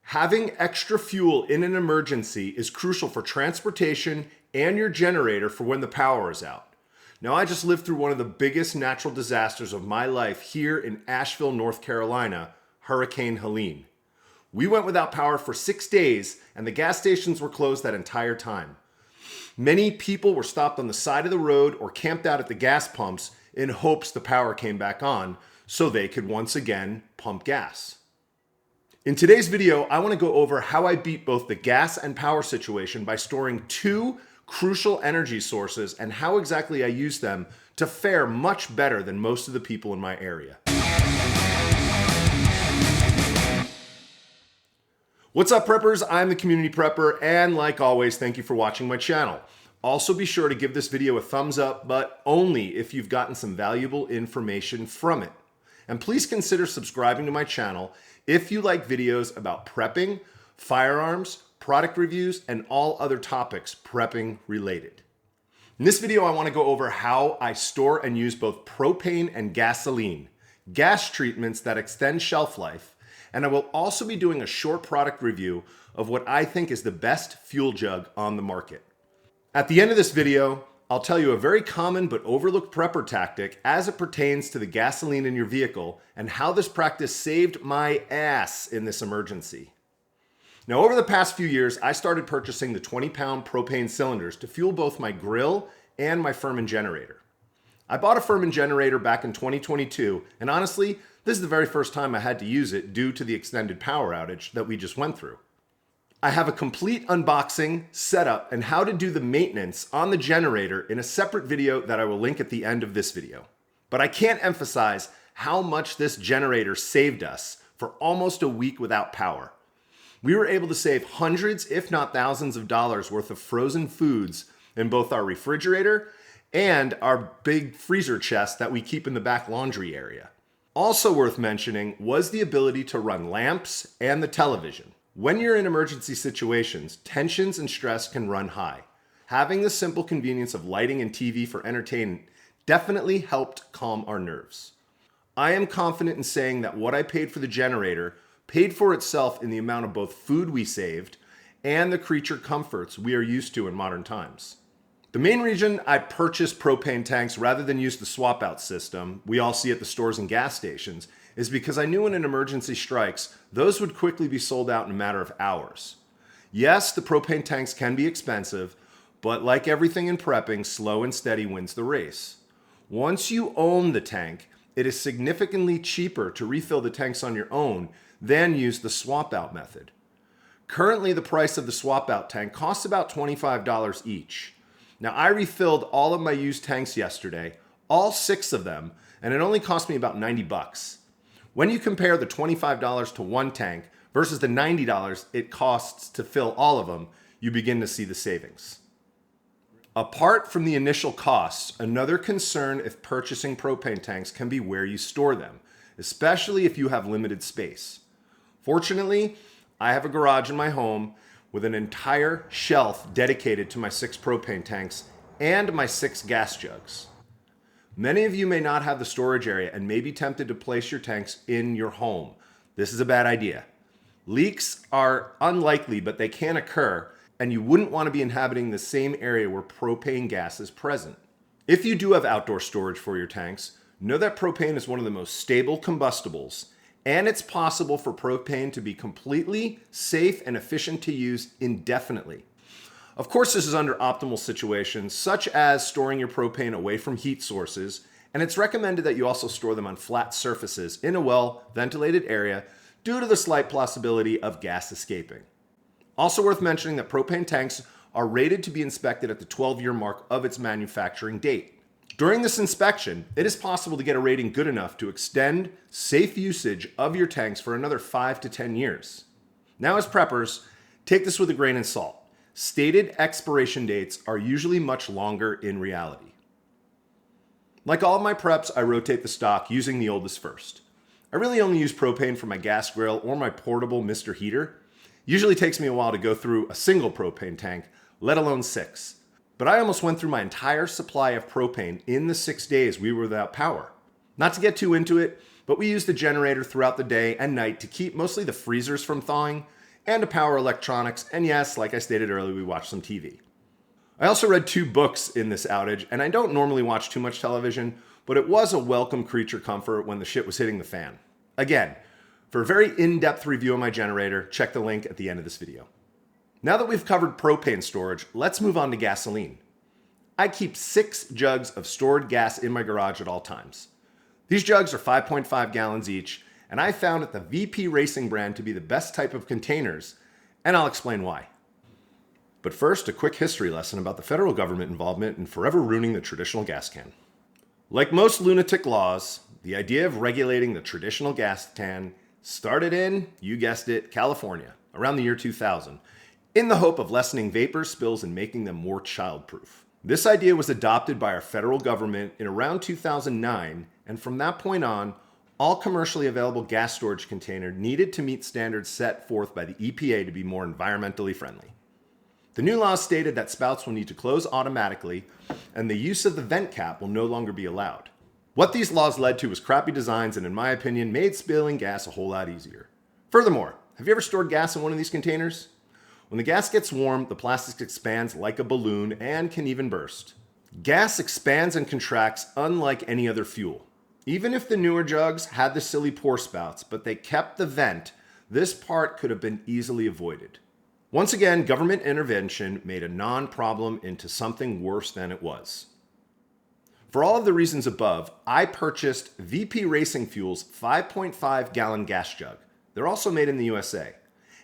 Having extra fuel in an emergency is crucial for transportation and your generator for when the power is out. Now, I just lived through one of the biggest natural disasters of my life here in Asheville, North Carolina, Hurricane Helen. We went without power for 6 days and the gas stations were closed that entire time. Many people were stopped on the side of the road or camped out at the gas pumps in hopes the power came back on so they could once again pump gas. In today's video, I want to go over how I beat both the gas and power situation by storing two crucial energy sources and how exactly I use them to fare much better than most of the people in my area. What's up, preppers? I'm the Community Prepper, and like always, thank you for watching my channel. Also be sure to give this video a thumbs up, but only if you've gotten some valuable information from it. And please consider subscribing to my channel if you like videos about prepping, firearms, product reviews, and all other topics prepping related. In this video, I want to go over how I store and use both propane and gasoline, gas treatments that extend shelf life, and I will also be doing a short product review of what I think is the best fuel jug on the market. At the end of this video, I'll tell you a very common but overlooked prepper tactic as it pertains to the gasoline in your vehicle and how this practice saved my ass in this emergency. Now, over the past few years, I started purchasing the 20-pound propane cylinders to fuel both my grill and my Furman generator. I bought a Furman generator back in 2022, and honestly, this is the very first time I had to use it due to the extended power outage that we just went through. I have a complete unboxing, setup, and how to do the maintenance on the generator in a separate video that I will link at the end of this video. But I can't emphasize how much this generator saved us for almost a week without power. We were able to save hundreds, if not thousands of dollars worth of frozen foods in both our refrigerator and our big freezer chest that we keep in the back laundry area. Also worth mentioning was the ability to run lamps and the television. When you're in emergency situations, tensions and stress can run high. Having the simple convenience of lighting and TV for entertainment definitely helped calm our nerves. I am confident in saying that what I paid for the generator paid for itself in the amount of both food we saved and the creature comforts we are used to in modern times. The main reason I purchased propane tanks rather than use the swap out system we all see at the stores and gas stations is because I knew when an emergency strikes, those would quickly be sold out in a matter of hours. Yes, the propane tanks can be expensive, but like everything in prepping, slow and steady wins the race. Once you own the tank, it is significantly cheaper to refill the tanks on your own than use the swap out method. Currently, the price of the swap out tank costs about $25 each. Now, I refilled all of my used tanks yesterday, all 6 of them, and it only cost me about 90 bucks. When you compare the $25 to one tank versus the $90 it costs to fill all of them, you begin to see the savings. Apart from the initial costs, another concern if purchasing propane tanks can be where you store them, especially if you have limited space. Fortunately, I have a garage in my home with an entire shelf dedicated to my 6 propane tanks and my 6 gas jugs. Many of you may not have the storage area and may be tempted to place your tanks in your home. This is a bad idea. Leaks are unlikely, but they can occur, and you wouldn't want to be inhabiting the same area where propane gas is present. If you do have outdoor storage for your tanks, know that propane is one of the most stable combustibles, and it's possible for propane to be completely safe and efficient to use indefinitely. Of course, this is under optimal situations, such as storing your propane away from heat sources, and it's recommended that you also store them on flat surfaces in a well-ventilated area due to the slight possibility of gas escaping. Also worth mentioning that propane tanks are rated to be inspected at the 12-year mark of its manufacturing date. During this inspection, it is possible to get a rating good enough to extend safe usage of your tanks for another 5 to 10 years. Now, as preppers, take this with a grain of salt. Stated expiration dates are usually much longer in reality. Like all of my preps, I rotate the stock using the oldest first. I really only use propane for my gas grill or my portable Mr. Heater. Usually takes me a while to go through a single propane tank, let alone 6. But I almost went through my entire supply of propane in the 6 days we were without power. Not to get too into it, but we used the generator throughout the day and night to keep mostly the freezers from thawing and to power electronics, and yes, like I stated earlier, we watched some TV. I also read 2 books in this outage, and I don't normally watch too much television, but it was a welcome creature comfort when the shit was hitting the fan. Again, for a very in-depth review of my generator, check the link at the end of this video. Now that we've covered propane storage, let's move on to gasoline. I keep 6 jugs of stored gas in my garage at all times. These jugs are 5.5 gallons each, and I found at the VP Racing brand to be the best type of containers, and I'll explain why. But first, a quick history lesson about the federal government involvement in forever ruining the traditional gas can. Like most lunatic laws, the idea of regulating the traditional gas can started in, you guessed it, California, around the year 2000, in the hope of lessening vapor spills and making them more childproof. This idea was adopted by our federal government in around 2009, and from that point on, all commercially available gas storage containers needed to meet standards set forth by the EPA to be more environmentally friendly. The new law stated that spouts will need to close automatically, and the use of the vent cap will no longer be allowed. What these laws led to was crappy designs and, in my opinion, made spilling gas a whole lot easier. Furthermore, have you ever stored gas in one of these containers? When the gas gets warm, the plastic expands like a balloon and can even burst. Gas expands and contracts unlike any other fuel. Even if the newer jugs had the silly pour spouts, but they kept the vent, this part could have been easily avoided. Once again, government intervention made a non-problem into something worse than it was. For all of the reasons above, I purchased VP Racing Fuel's 5.5 gallon gas jug. They're also made in the USA.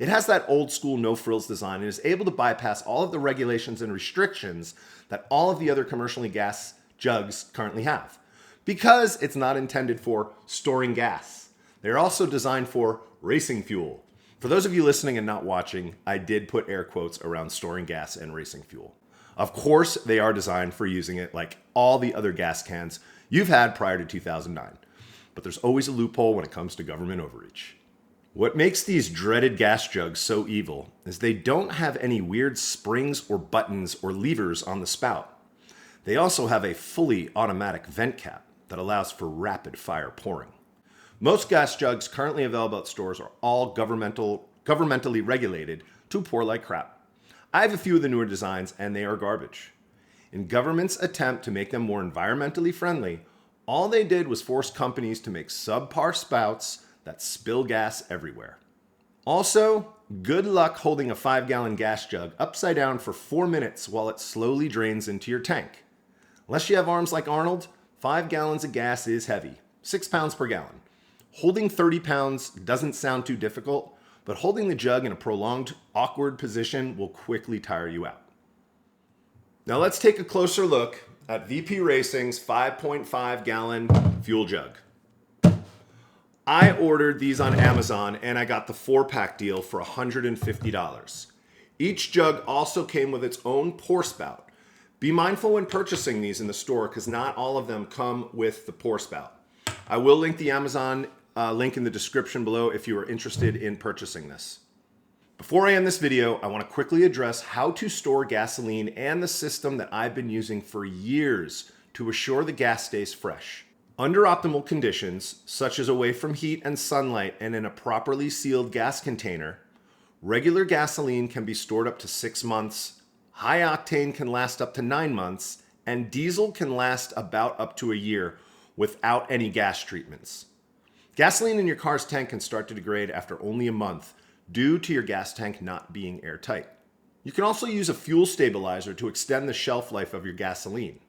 It has that old school no frills design and is able to bypass all of the regulations and restrictions that all of the other commercially gas jugs currently have, because it's not intended for storing gas. They're also designed for racing fuel. For those of you listening and not watching, I did put air quotes around storing gas and racing fuel. Of course, they are designed for using it like all the other gas cans you've had prior to 2009. But there's always a loophole when it comes to government overreach. What makes these dreaded gas jugs so evil is they don't have any weird springs or buttons or levers on the spout. They also have a fully automatic vent cap that allows for rapid fire pouring. Most gas jugs currently available at stores are all governmentally regulated to pour like crap. I have a few of the newer designs and they are garbage. In government's attempt to make them more environmentally friendly, all they did was force companies to make subpar spouts that spill gas everywhere. Also, good luck holding a 5-gallon gas jug upside down for 4 minutes while it slowly drains into your tank. Unless you have arms like Arnold, 5 gallons of gas is heavy, 6 pounds per gallon. Holding 30 pounds doesn't sound too difficult, but holding the jug in a prolonged, awkward position will quickly tire you out. Now let's take a closer look at VP Racing's 5.5 gallon fuel jug. I ordered these on Amazon and I got the 4-pack deal for $150. Each jug also came with its own pour spout. Be mindful when purchasing these in the store because not all of them come with the pour spout. I will link the Amazon link in the description below if you are interested in purchasing this. Before I end this video, I want to quickly address how to store gasoline and the system that I've been using for years to assure the gas stays fresh. Under optimal conditions, such as away from heat and sunlight and in a properly sealed gas container, regular gasoline can be stored up to 6 months, high octane can last up to 9 months, and diesel can last about up to a year without any gas treatments. Gasoline in your car's tank can start to degrade after only a month due to your gas tank not being airtight. You can also use a fuel stabilizer to extend the shelf life of your gasoline.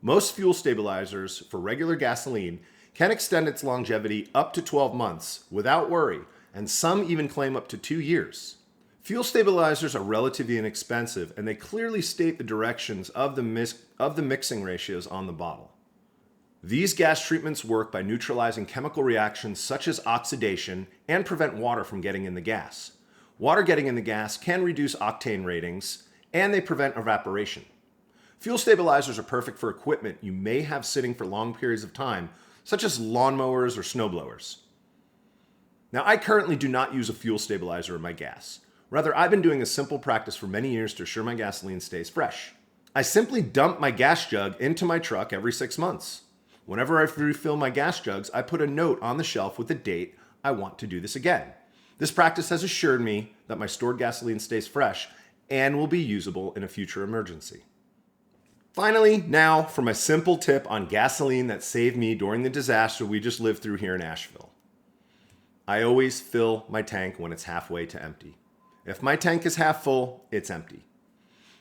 Most fuel stabilizers for regular gasoline can extend its longevity up to 12 months without worry, and some even claim up to 2 years. Fuel stabilizers are relatively inexpensive, and they clearly state the directions of the mixing ratios on the bottle. These gas treatments work by neutralizing chemical reactions such as oxidation and prevent water from getting in the gas. Water getting in the gas can reduce octane ratings, and they prevent evaporation. Fuel stabilizers are perfect for equipment you may have sitting for long periods of time, such as lawnmowers or snowblowers. Now, I currently do not use a fuel stabilizer in my gas. Rather, I've been doing a simple practice for many years to ensure my gasoline stays fresh. I simply dump my gas jug into my truck every 6 months. Whenever I refill my gas jugs, I put a note on the shelf with the date I want to do this again. This practice has assured me that my stored gasoline stays fresh and will be usable in a future emergency. Finally, now for my simple tip on gasoline that saved me during the disaster we just lived through here in Asheville. I always fill my tank when it's halfway to empty. If my tank is half full, it's empty.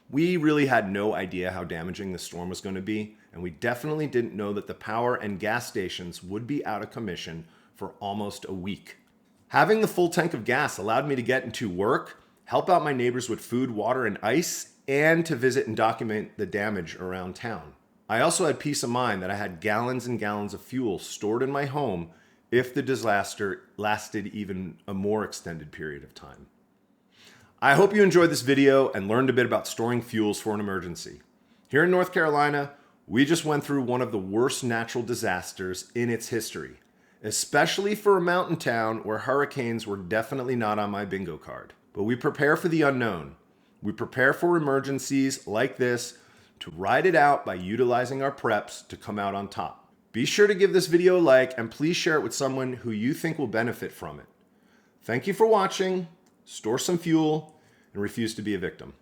We really had no idea how damaging the storm was going to be, and we definitely didn't know that the power and gas stations would be out of commission for almost a week. Having the full tank of gas allowed me to get into work, help out my neighbors with food, water, and ice, and to visit and document the damage around town. I also had peace of mind that I had gallons and gallons of fuel stored in my home if the disaster lasted even a more extended period of time. I hope you enjoyed this video and learned a bit about storing fuels for an emergency. Here in North Carolina, we just went through one of the worst natural disasters in its history, especially for a mountain town where hurricanes were definitely not on my bingo card. But we prepare for the unknown. We prepare for emergencies like this to ride it out by utilizing our preps to come out on top. Be sure to give this video a like and please share it with someone who you think will benefit from it. Thank you for watching. Store some fuel and refuse to be a victim.